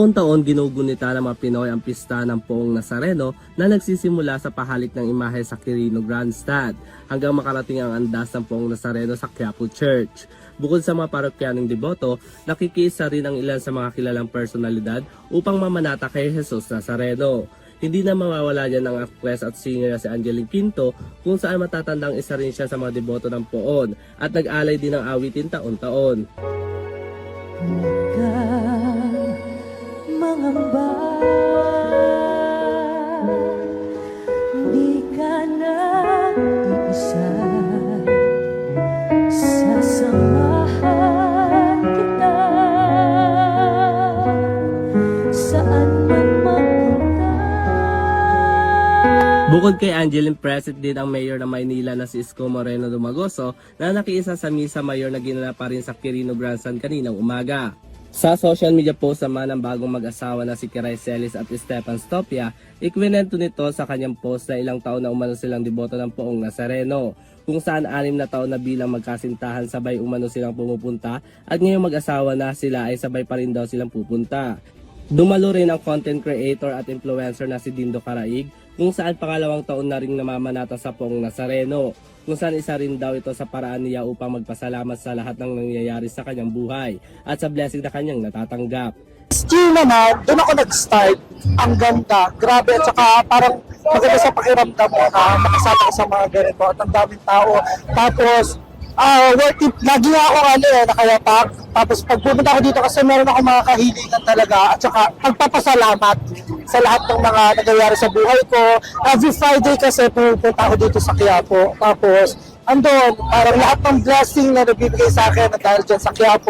Taon-taon ginugunita ng mga Pinoy ang pista ng Poong Nazareno na nagsisimula sa pahalik ng imahe sa Quirino Grandstand hanggang makarating ang andas ng Poong Nazareno sa Quiapo Church. Bukod sa mga parokyanong deboto, nakikiisa rin ang ilan sa mga kilalang personalidad upang mamanata kay Jesus Nazareno. Hindi na mawawala yan ang actress at singer na si Angeline Quinto kung saan matatandang isa rin siya sa mga deboto ng Poon at nag-alay din ng awitin taon-taon. Mangamba, di ka na isa, sasamahan kita saan man magpunta. Bukod kay Angeline, present din ang mayor ng Maynila na si Isko Moreno Dumagoso na nakiisa sa misa mayor na ginanap pa rin sa Quirino Grandstand kaninang umaga. Sa social media post naman ng bagong mag-asawa na si Kiray Celis at Stefan Stopia, ikwinento nito sa kanyang post na ilang taon na umano silang deboto ng Poong Nazareno, kung saan 6 na taon na bilang magkasintahan sabay umano silang pumupunta at ngayong mag-asawa na sila ay sabay pa rin daw silang pupunta. Dumalo rin ang content creator at influencer na si Dindo Caraig, kung saan pangalawang taon na ring namamanata sa Poong Nazareno, kung saan isa rin daw ito sa paraan niya upang magpasalamat sa lahat ng nangyayari sa kanyang buhay at sa blessing na kanyang natatanggap. Still naman, doon ako nag-start. Ang ganda, grabe, at saka parang maganda sa pakiramdam mo na makasama ka sa mga ganito at ang daming tao. Tapos, worth it. Lagi nga ako nakayapak. Tapos pag pumunta ako dito kasi meron ako mga kahilingan talaga at saka pagpapasalamat sa lahat ng mga nangyayari sa buhay ko. Every Friday kasi pupunta ako dito sa Quiapo. Tapos, andun, parang lahat ng blessing na nabibigay sa akin dahil dyan sa Quiapo.